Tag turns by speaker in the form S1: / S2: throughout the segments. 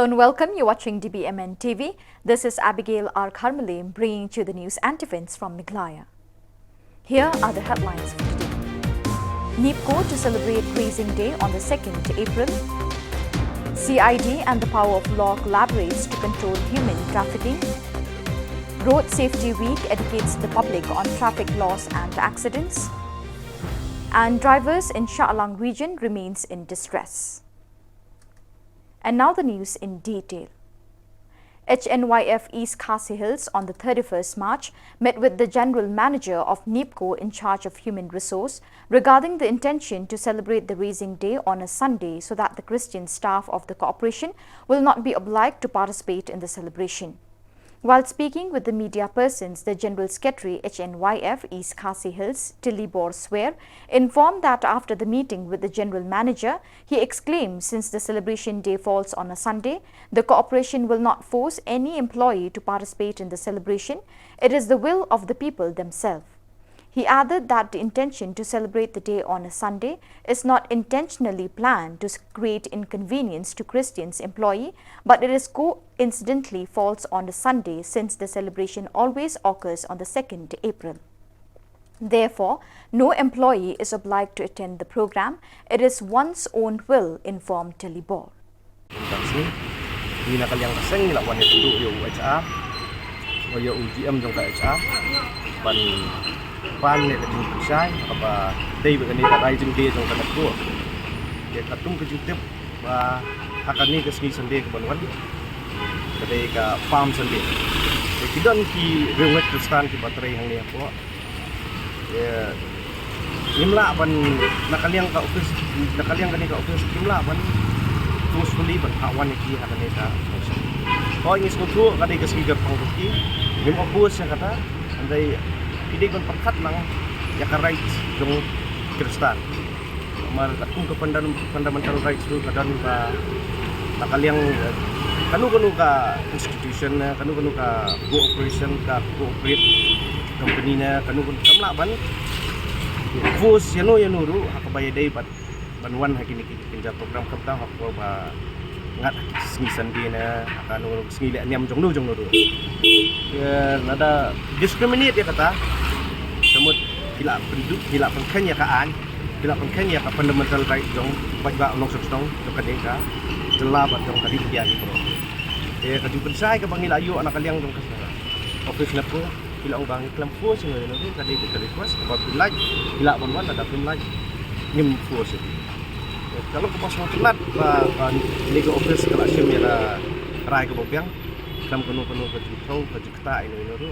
S1: Hello and welcome. You're watching dbmnTv. This is Abigail R. Carmelim bringing you the news and events from Meghalaya. Here are the headlines for today. NIPCO to celebrate Grazing Day on the 2nd April. CID and the power of law collaborates to control human trafficking. Road Safety Week educates the public on traffic laws and accidents. And drivers in Shillong region remains in distress. And now the news in detail. HNYF East Khasi Hills on the 31st March met with the General Manager of NIPCO in charge of Human Resource regarding the intention to celebrate the Raising Day on a Sunday so that the Christian staff of the corporation will not be obliged to participate in the celebration. While speaking with the media persons, the General Secretary HNYF East Khasi Hills, Tilibor Swear, informed that after the meeting with the General Manager, he exclaimed since the celebration day falls on a Sunday, the corporation will not force any employee to participate in the celebration. It is the will of the people themselves. He added that the intention to celebrate the day on a Sunday is not intentionally planned to create inconvenience to Christians employee, but it is coincidentally falls on a Sunday since the celebration always occurs on the 2nd April. Therefore, no employee is obliged to attend the program. It is one's own will, informed Tilibor.
S2: Pan ne kajung pisai apa day begini rising day jong kanak ko dia katung kejutip ba akan ni kesni sende ke banwan kedai ka farm sende dia kidan ki rewet kristan ki baterai hang ni apa ya imla ban nakaliang ka office nakaliang kani ka office imla ban usefully ban awan ki akan ni ka oh ini skutu kadai kesni ka pangki mim office yang kata andai hindi kon perkat lang yaka rights jong Kristan. Mar katung ke fundamental rights tu kadan ba nakaliang kanu ka institution na kanu ka cooperation ka cooperate company na kanu kamla ban force yano ru hakabaya day banwan hakini kinja program kapta hakwa ba ngat snisan dia na kanu snile niam jong nu ya nada discriminate dia kata semut hilap penduduk hilap pengkenyakaan hilap pengkenya ka fundamental right jong bajba long song jong kadeka jela bat jong kadi dia ni bro ka dipensai ka bangil ayu anak kaliang jong kasara office na po hilap bang iklam force no kadi ka request ka pilaj hilap bonwan ada pilaj nim force kalau ke pas telat ba legal office kala sim ya rai ka bopiang kam kuno ka jutau ka jukta ini ru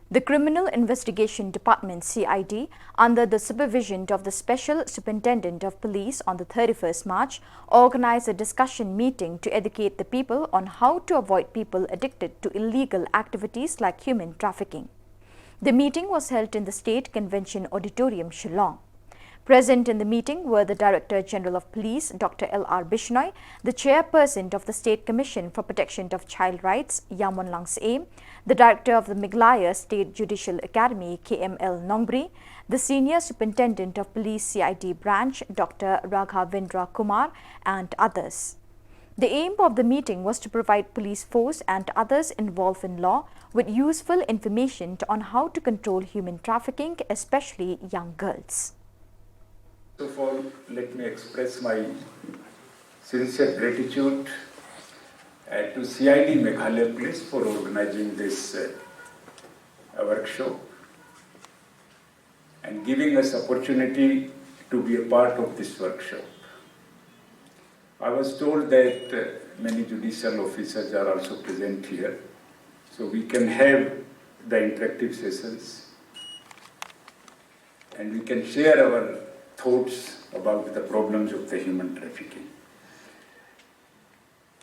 S1: The Criminal Investigation Department CID, under the supervision of the Special Superintendent of Police on the 31st March, organized a discussion meeting to educate the people on how to avoid people addicted to illegal activities like human trafficking. The meeting was held in the State Convention Auditorium, Shillong. Present in the meeting were the Director General of Police, Dr. L.R. Bishnoi, the Chairperson of the State Commission for Protection of Child Rights, Yamon Langse, the Director of the Meghalaya State Judicial Academy, KML Nongbri, the Senior Superintendent of Police CID Branch, Dr. Raghavendra Kumar, and others. The aim of the meeting was to provide police force and others involved in law with useful information on how to control human trafficking, especially young girls.
S3: First of all, let me express my sincere gratitude to CID Meghalaya Police for organizing this workshop and giving us opportunity to be a part of this workshop. I was told that many judicial officers are also present here, so we can have the interactive sessions and we can share our thoughts about the problems of the human trafficking.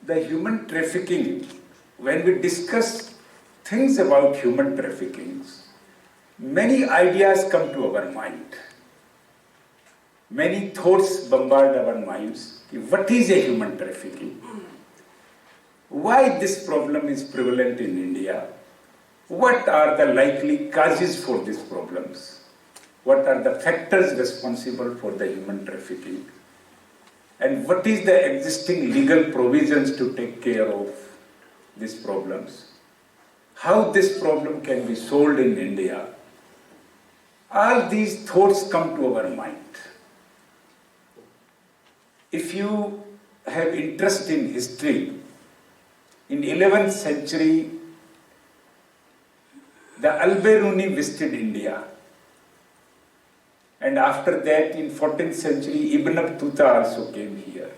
S3: The human trafficking, when we discuss things about human trafficking, many ideas come to our mind. Many thoughts bombard our minds. What is a human trafficking? Why this problem is prevalent in India? What are the likely causes for these problems? What are the factors responsible for the human trafficking? and what is the existing legal provisions to take care of these problems, how this problem can be solved in India, all these thoughts come to our mind. If you have interest in history, in 11th century, the Al-Biruni visited India, and after that in 14th century, Ibn Battuta also came here.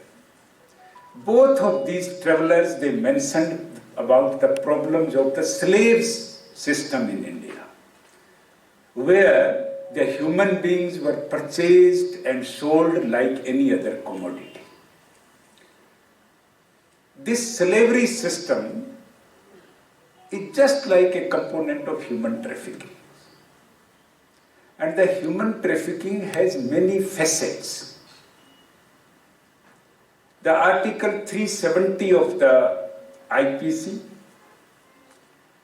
S3: Both of these travelers, they mentioned about the problems of the slaves system in India, where the human beings were purchased and sold like any other commodity. This slavery system is just like a component of human trafficking. And the human trafficking has many facets. The Article 370 of the IPC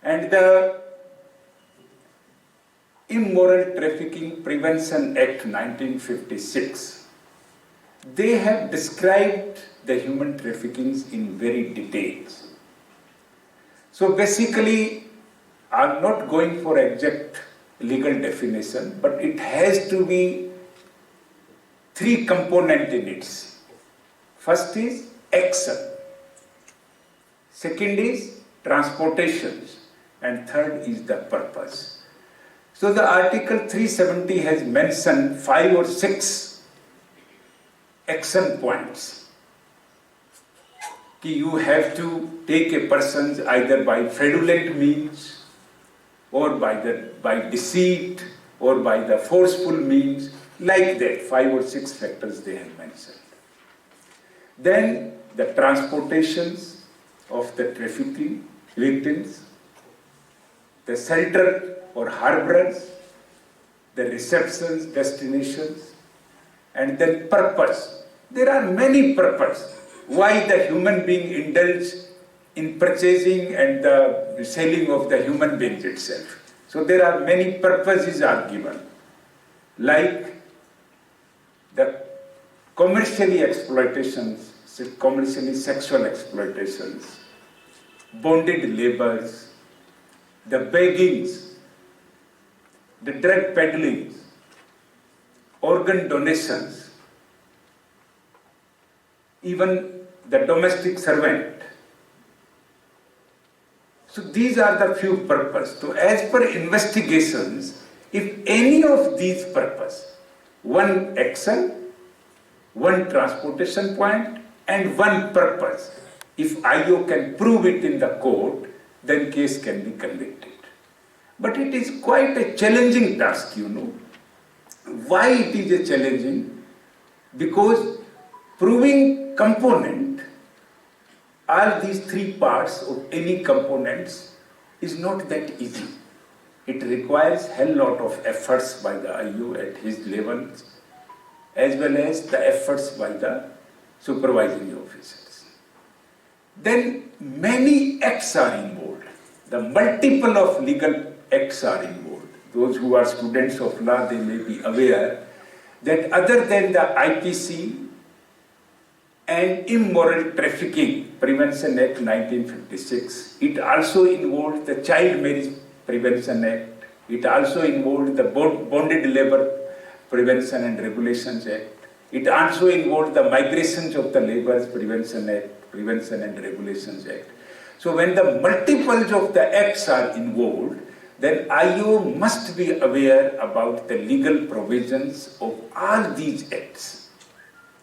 S3: and the Immoral Trafficking Prevention Act 1956, they have described the human traffickings in very details. So basically, I'm not going for exact legal definition, but it has to be three components in it. First is action, second is transportation, and third is the purpose. So the Article 370 has mentioned 5 or 6 action points. You have to take a person either by fraudulent means or by deceit or by the forceful means, like that, 5 or 6 factors they have mentioned. Then the transportations of the trafficking victims, the shelter or harborers, the receptions, destinations, and then purpose. There are many purposes why the human being indulge in purchasing and the selling of the human beings itself. So there are many purposes are given, like the commercially exploitations, commercially sexual exploitations, bonded labors, the beggings, the drug peddling, organ donations, even the domestic servant. So these are the few purposes. So as per investigations, if any of these purposes, one action, one transportation point, and one purpose, if IO can prove it in the court, then case can be convicted. But it is quite a challenging task, you know. Why it is a challenging? Because proving component, all these three parts of any components is not that easy. It requires hell lot of efforts by the IO at his level, as well as the efforts by the supervising officers. Then many acts are involved. The multiple of legal acts are involved. Those who are students of law, they may be aware that other than the IPC and Immoral Trafficking Prevention Act 1956, it also involved the Child Marriage Prevention Act, it also involved the Bonded Labor Prevention and Regulations Act, it also involved the Migrations of the Labours Prevention Act, Prevention and Regulations Act. So when the multiples of the acts are involved, then IO must be aware about the legal provisions of all these acts.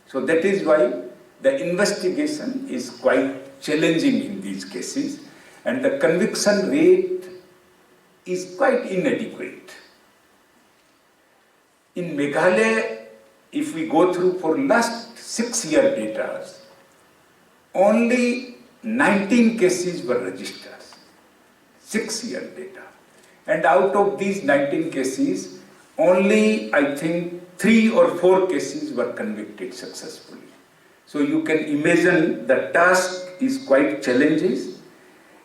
S3: So that is why the investigation is quite challenging in these cases, and the conviction rate is quite inadequate. In Meghalaya, if we go through for last 6-year data, only 19 cases were registered, 6-year data. And out of these 19 cases, only I think 3 or 4 cases were convicted successfully. So you can imagine the task is quite challenging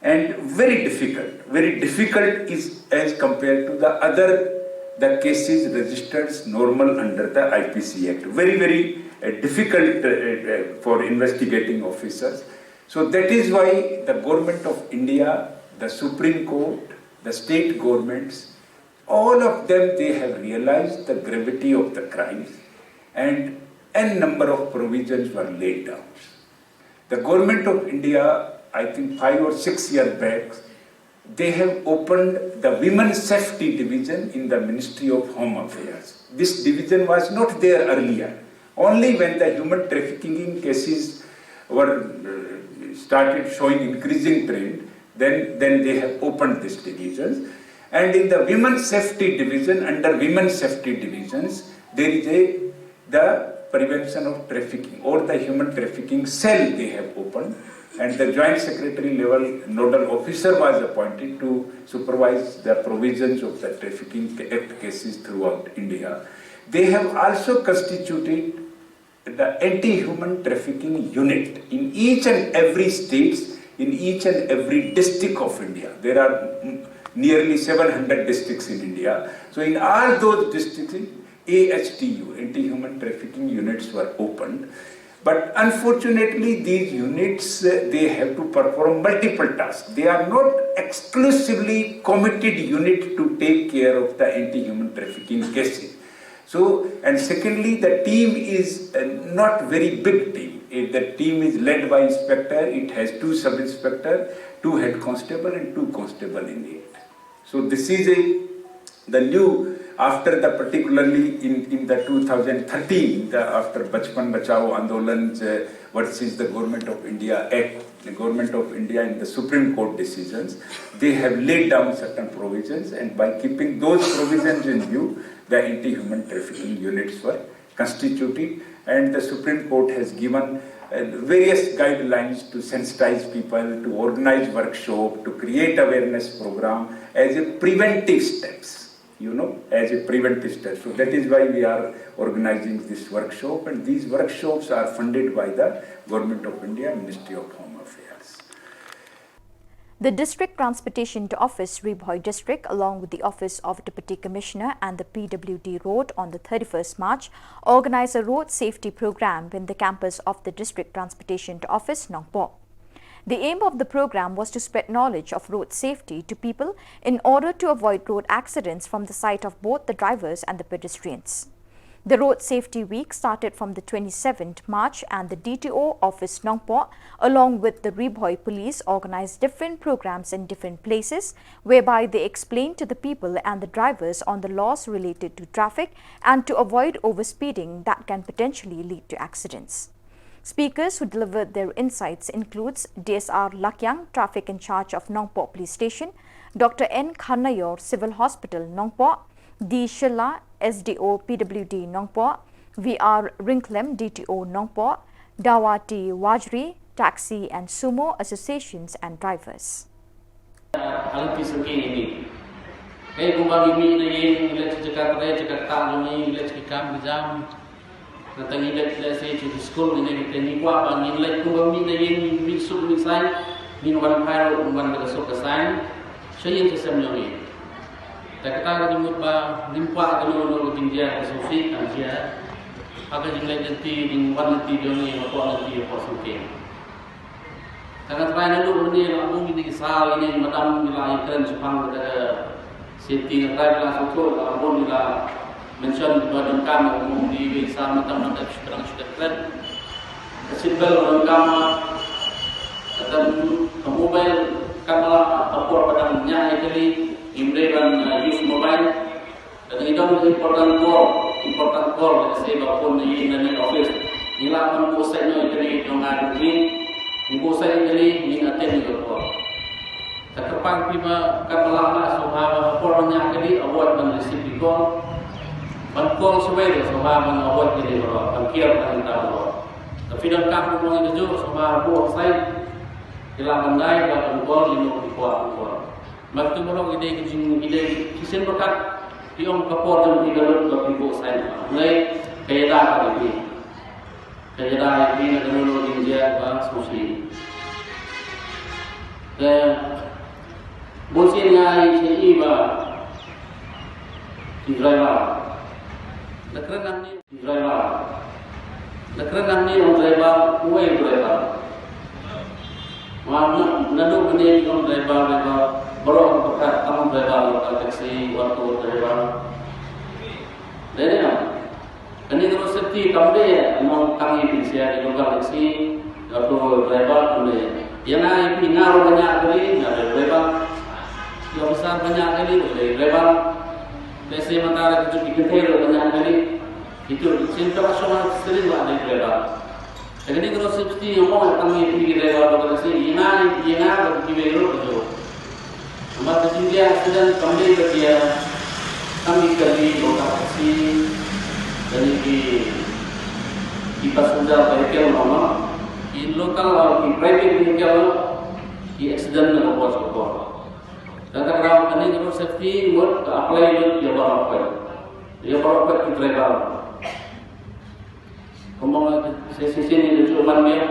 S3: and very difficult. Very difficult is as compared to the other the cases registered normal under the IPC Act. Very, very difficult for investigating officers. So that is why the government of India, the Supreme Court, the state governments, all of them, they have realized the gravity of the crimes, and n number of provisions were laid down. The government of India, I think 5 or 6 years back, they have opened the Women's Safety Division in the Ministry of Home Affairs. This division was not there earlier. Only when the human trafficking cases were started showing increasing trend, then they have opened this division. And in the Women's Safety Division, under Women's Safety Divisions, there is the prevention of trafficking or the human trafficking cell they have opened, and the Joint Secretary level nodal officer was appointed to supervise the provisions of the Trafficking Act cases throughout India. They have also constituted the anti-human trafficking unit in each and every state, in each and every district of India. There are nearly 700 districts in India. So in all those districts, AHTU, anti-human trafficking units were opened. But unfortunately, these units, they have to perform multiple tasks. They are not exclusively committed unit to take care of the anti-human trafficking cases. So, and secondly, the team is not very big team. The team is led by inspector. It has 2 sub-inspector, 2 head constable and 2 constable in it. So this is the new, after the particularly in the 2013, after Bachpan Bachao Andolans versus the Government of India Act, the Government of India and the Supreme Court decisions, they have laid down certain provisions, and by keeping those provisions in view, the anti-human trafficking units were constituted, and the Supreme Court has given various guidelines to sensitize people, to organize workshop, to create awareness program as a preventive steps, as a preventive step. So that is why we are organizing this workshop, and these workshops are funded by the Government of India, Ministry of Home Affairs.
S1: The District Transportation Office, Ribhoi District, along with the Office of Deputy Commissioner and the PWD Road on the 31st March, organized a road safety program in the campus of the District Transportation Office, Nongpo. The aim of the program was to spread knowledge of road safety to people in order to avoid road accidents from the side of both the drivers and the pedestrians. The Road Safety Week started from the 27th March, and the DTO office Nongpo along with the Ribhoi police organized different programs in different places whereby they explained to the people and the drivers on the laws related to traffic and to avoid overspeeding that can potentially lead to accidents. Speakers who delivered their insights includes DSR Lakyang, traffic in charge of Nongpo Police Station, Dr. N. Khannayor, Civil Hospital, Nongpo, D. Shilla, SDO PWD Nongpo, VR Rinklem, DTO Nongpo, Dawati Wajri, Taxi and Sumo Associations and Drivers.
S4: Takata jumut ba limpa kalau tinggia Sofi anjia aga jinglai nanti ding wan nanti doni apa nanti apa suke karena terakhir dulu ni aku ini kisah ini madam nilai keren supang ada setting terakhir langsung tu aku nilai mention badan kami umum di bisa madam nanti sudah keren simbol orang kami atau mobile kamera apa pada nyai kali Imreban use mobile, dan itu important call. Saya bapun ini nani office, nilapan pusatnya itu yang ada ini, pusat ini aten itu call. Terkepang pipa katalah sohaba pornya kali award dan receive call, ban call sesuai sohaba award ini bro, kira kan tahu. Tapi dalam kampung itu juga sohaba buat saya, nilapan dai ban call ini kuat. Waktu orang ide kisen berkat diom kapor jam 3 lebih ibu saya. Mulai kaya dah ini nak dulu dia bang susi. Dan bosin ngai cai ba driver. Nakrenang ni driver. Nakrenang ni on driver, uwe driver. Mana nadu bani on driver, baru pekat on driver lokal taksi, waktu driver. Jadi kan ini terus safety kamde ya, mau tangi pinsia di lokal taksi, waktu driver kamde. Yang naik pingar banyak kali, ada driver. Yang besar banyak kali, ada driver. Taksi mentara kecil diketahui banyak kali. Itu internasional sering ada driver. Jadi ini terus safety yang mau tangi pinjar driver lokal taksi, yang naik kiwero tu. Nampak kecil dia sedang kamde dia kami kali lokal taksi. Jadi di pasunda vehicle nama, di lokal di private vehicle, di accident dengan bos kopor. Dan kalau kini kalau safety buat apply itu dia baru ke driver. Kemudian sesi ini cuma dia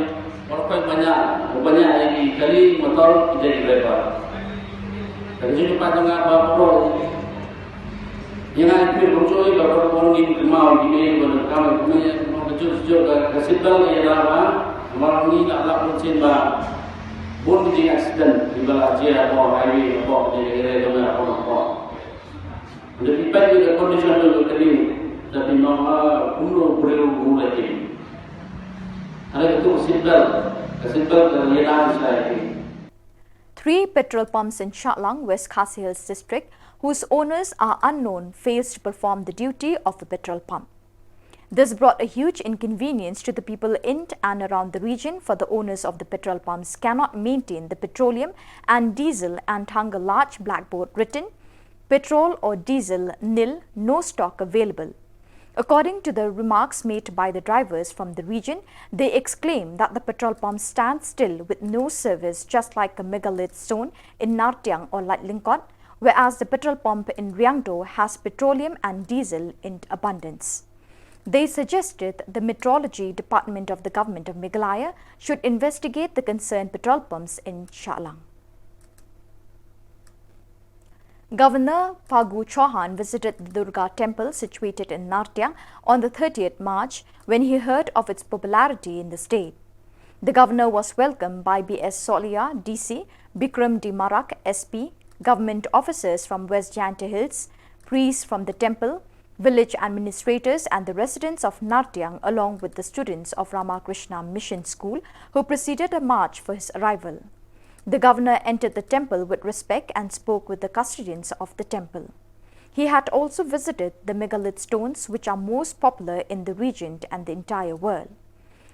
S4: baru banyak lagi kali motor jadi driver. Dari sini panjang apa yang ada di Bungcoi baru orang di Kemau di mana kami punya kecil ke Sibel yang lama orang ini tak nak mencin bah pun di accident di Malaysia atau highway atau di area mana apa. Jadi kita juga condition itu tadi tapi nama umur berlalu lagi. Ada itu Sibel dari yang saya.
S1: 3 petrol pumps in Shillong, West Khasi Hills district, whose owners are unknown, fails to perform the duty of a petrol pump. This brought a huge inconvenience to the people in and around the region, for the owners of the petrol pumps cannot maintain the petroleum and diesel and hung a large blackboard written, "Petrol or diesel nil, no stock available." According to the remarks made by the drivers from the region, they exclaim that the petrol pumps stand still with no service, just like a megalith stone in Nartiang or Lingkot, whereas the petrol pump in Riangdo has petroleum and diesel in abundance. They suggested the Meteorology Department of the Government of Meghalaya should investigate the concerned petrol pumps in Shillong. Governor Phagu Chauhan visited the Durga temple situated in Nartiang on the 30th March when he heard of its popularity in the state. The governor was welcomed by B.S. Solia, DC, Bikram D. Marak, SP, government officers from West Jante Hills, priests from the temple, village administrators and the residents of Nartiang, along with the students of Ramakrishna Mission School who preceded a march for his arrival. The governor entered the temple with respect and spoke with the custodians of the temple. He had also visited the megalith stones, which are most popular in the region and the entire world.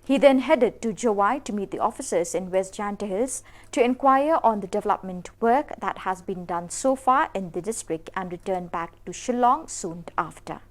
S1: He then headed to Jawai to meet the officers in West Jante Hills to inquire on the development work that has been done so far in the district and return back to Shillong soon after.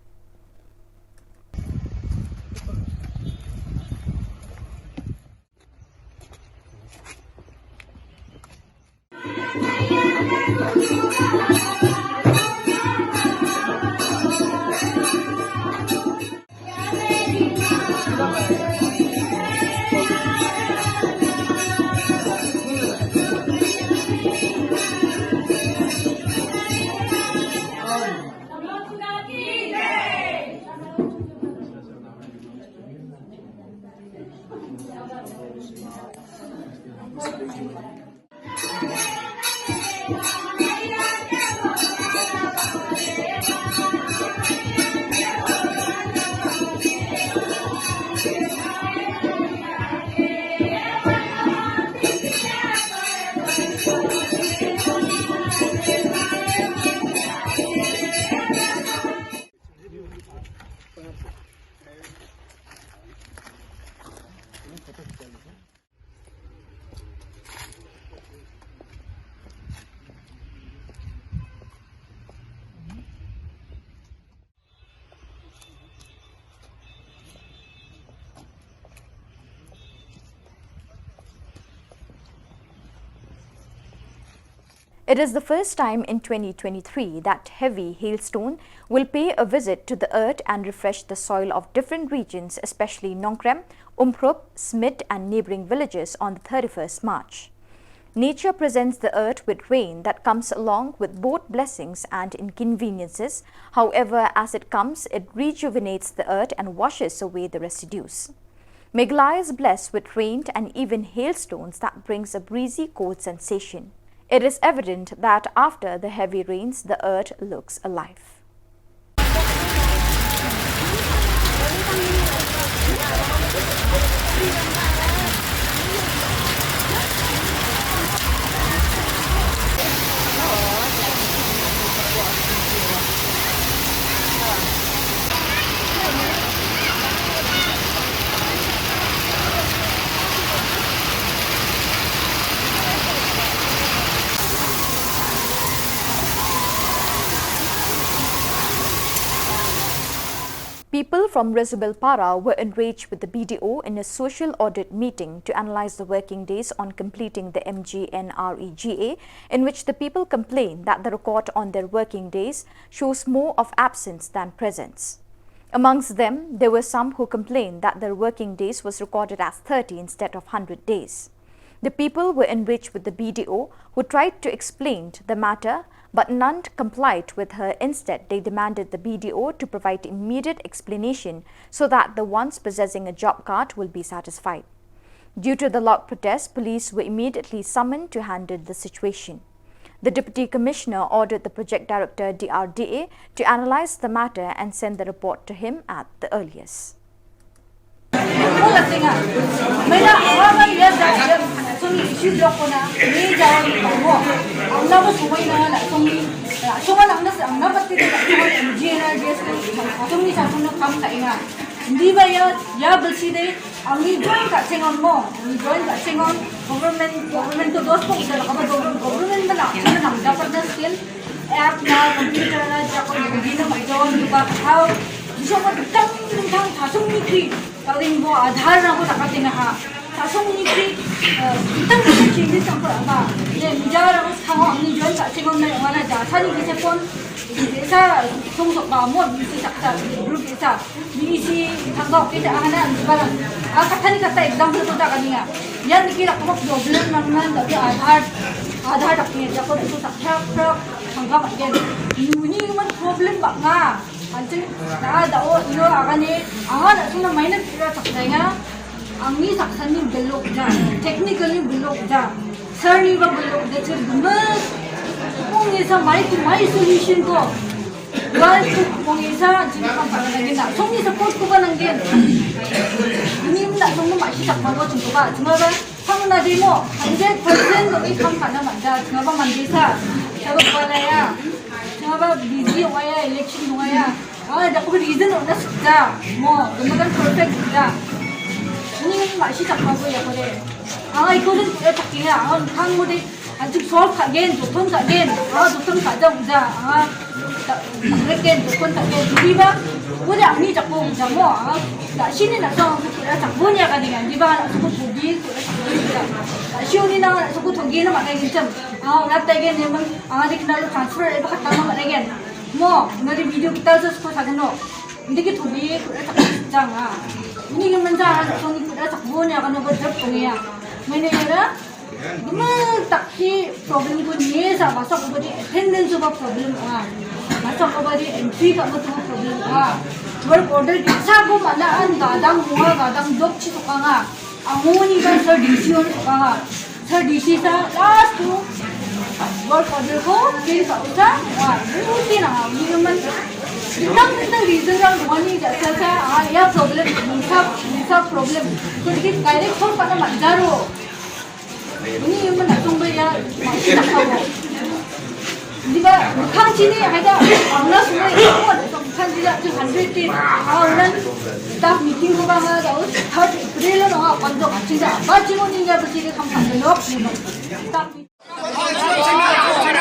S1: It is the first time in 2023 that heavy hailstone will pay a visit to the earth and refresh the soil of different regions, especially Nongkrem, Umprop, Smit and neighbouring villages on the 31st March. Nature presents the earth with rain that comes along with both blessings and inconveniences. However, as it comes, it rejuvenates the earth and washes away the residues. Meghalaya is blessed with rain and even hailstones that brings a breezy cold sensation. It is evident that after the heavy rains, the earth looks alive. People from Para were enraged with the BDO in a social audit meeting to analyze the working days on completing the MGNREGA, in which the people complained that the record on their working days shows more of absence than presence. Amongst them, there were some who complained that their working days was recorded as 30 instead of 100 days. The people were enraged with the BDO, who tried to explain the matter, but none complied with her. Instead, they demanded the BDO to provide immediate explanation so that the ones possessing a job card will be satisfied. Due to the loud protest, police were immediately summoned to handle the situation. The Deputy Commissioner ordered the Project Director DRDA to analyze the matter and send the report to him at the earliest.
S5: Hindi ba ya bersih angin join kat cengon mo, join kat cengon government to dos pun kita apa government mana dapat na skill app na computer na jago begini mai join juga how bisa tentang tasung nikri kalau mo Aadhaar na ko takatin na ha tasung nikri tentang changes sampai apa ye bicara ko thango angin join kat cengon na mana jasa ni kita pun desa tungsok ba mo bisi sakta group desa bisi thanggok kita ana barang kathani kata example to ta kaniya yan dikira ko problem nan da Aadhaar takni jako itu sakta thanggok again ini man problem ba nga anjing na dao ino agani na suna mainan kira sakta angni saksani belok ja technically belok ja sir ni ba belok ja chir gumas Mungisa mai solution ko. Wal mungisa jinakam panalagin na. Songi support ko ba nanggen. Ini na song mai si takma ko chung ba. Chunga ba sang na di mo 100% ko i kam kana manda. Chunga ba mandisa. Chunga ba ya. Chunga ba busy waya election waya. Dako reason na sukda mo. Dumagan perfect sukda. Ini mai si takma ko ya ko de. Iko din takinga. Kang mo de ajuk solve again, jotun again, jotun kaja uja, again jotun again. Di ba? Udah ani jakpo uja mo, sini na so kita jakpo niya kadingan. Di ba? Suku tugi, kita sini na suku tugi na makai gincam. Nanti again memang adik nalu transfer, iba katama makai again. Mo, nari video kita just ko sagano. Hindi kita tugi, kita jakpo jang. Ini yang menjadi so ni kita jakpo niya kanu berjap punya. Mana era? Gimana taksi problem ko niye sa masuk ko di attendance ba problem masuk ko ba di entry ka ba problem work order sa ko malaan gadang dog chi to nga angoni ka sir DC on to nga sir DC sa last to work order ko fill ka usa ruti na ni naman itang reason lang wani ja sa ya problem nisa problem so dikit direct solve pa na manjaro ini yang mana tunggu ya masih tak tahu. Jika bukan sini ada orang semua itu bukan tidak tu 100 orang staff meeting juga ada. Third April lo orang panjang macam apa cuma ni dia bersih kampanye lok.
S6: Hãy subscribe cho kênh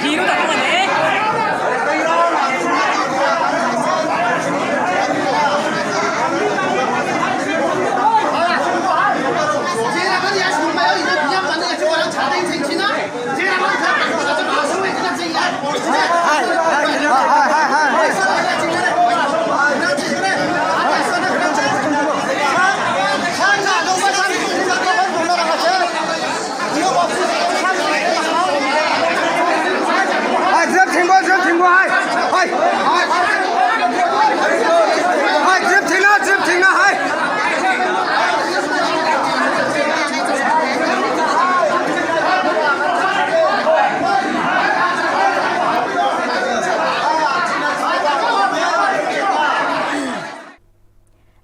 S6: Ghiền Mì Gõ để không bỏ lỡ những video hấp dẫn.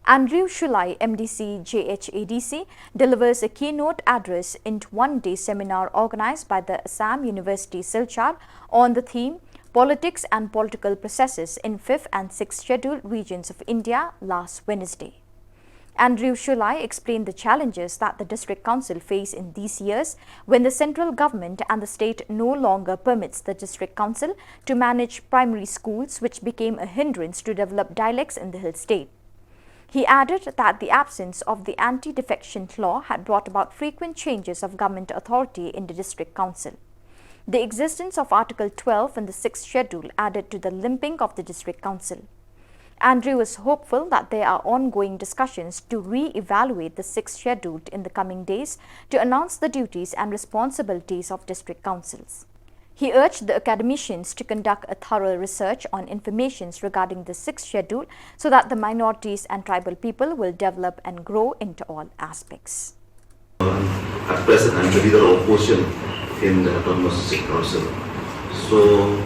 S1: Andrew Shulai, MDC JHADC, delivers a keynote address in one-day seminar organized by the Assam University Silchar on the theme Politics and Political Processes in 5th and 6th Scheduled Regions of India last Wednesday. Andrew Shulai explained the challenges that the District Council face in these years when the central government and the state no longer permits the District Council to manage primary schools, which became a hindrance to develop dialects in the hill state. He added that the absence of the anti-defection law had brought about frequent changes of government authority in the District Council. The existence of Article 12 in the 6th Schedule added to the limping of the District Council. Andrew is hopeful that there are ongoing discussions to re-evaluate the 6th Schedule in the coming days to announce the duties and responsibilities of District Councils. He urged the academicians to conduct a thorough research on information regarding the 6th Schedule so that the minorities and tribal people will develop and grow into all aspects.
S6: At present, I am the leader of opposition in the Autonomous District Council. So,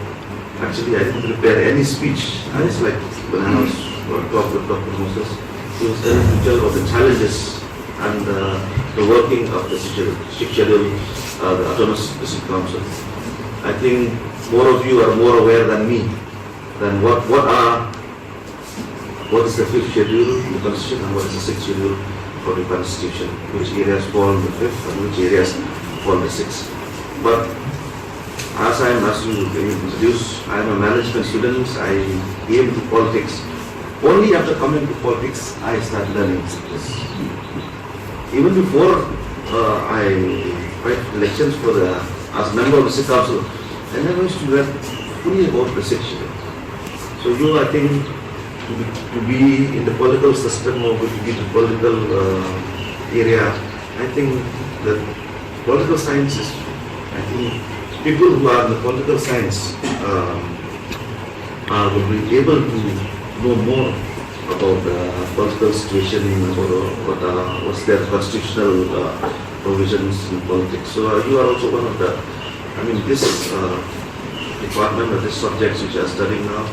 S6: actually, I didn't prepare any speech. I was like, when I was talking with Dr. Moses, he was telling me about the challenges and the working of the 6th Schedule, the Autonomous District Council. I think more of you are more aware than me than what is the 5th Schedule in the Constitution and what is the 6th Schedule for the Constitution, which areas fall in the 5th and which areas fall in the 6th. But as you introduced, I am a management student. I came to politics. Only after coming to politics, I started learning this. Even before I write elections as a member of the District Council, I never used to learn fully about the 6th Schedule. So you, I think, to be in the political system or to be in the political area, I think that political science is, I think, people who are in the political science will be able to know more about the political situation, about what's their constitutional provisions in politics. So you are also one of the, this department or this subjects which you are studying now,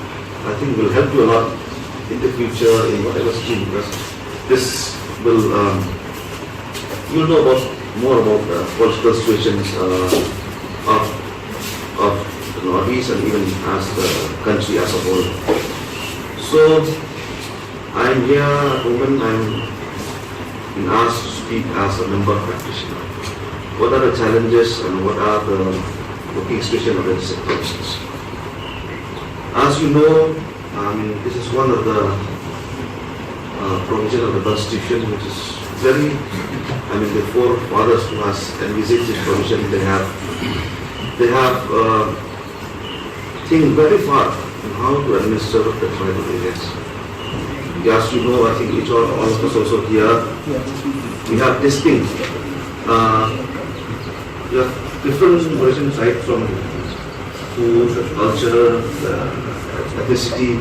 S6: I think will help you a lot in the future in whatever stream, because this will, you'll know more about the political situations of the Northeast and even as the country as a whole. So I'm here at the moment, I'm been asked to speak as a member practitioner. What are the challenges and what are the working situation of the district councils? As you know, this is one of the provision of the Constitution which is very, the forefathers who has envisaged this provision, they have think very far on how to administer the tribal areas. As you know, I think all of us also here, we have distinct, different versions, right, from food, culture, ethnicity.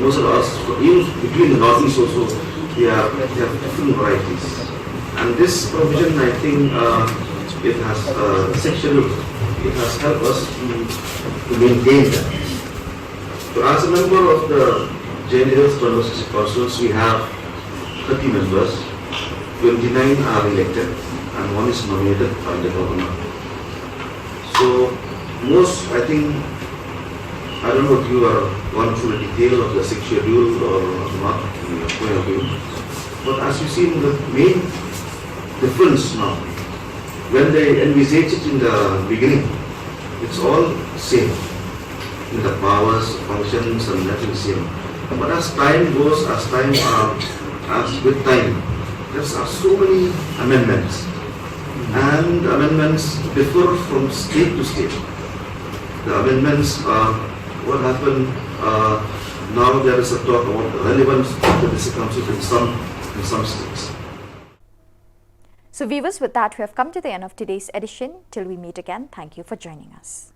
S6: Most of us, even between the Northeast also, we have different varieties. And this provision, I think, it has sexual, it has helped us to maintain that. So as a member of the JNL's Conversation Councils, we have 30 members, 29 are elected, and 1 is nominated by the government. So most, I think, I don't know if you are gone through the detail of the 6th Schedule or not, in your point of view, but as you see, the main difference now, when they envisage it in the beginning, it's all same. In the powers, functions, and everything same. But as time goes, as with time, there are so many amendments. And amendments differ from state to state. The amendments are what happened, now there is a talk about the relevance of the district council in some states.
S1: So viewers, with that we have come to the end of today's edition. Till we meet again, thank you for joining us.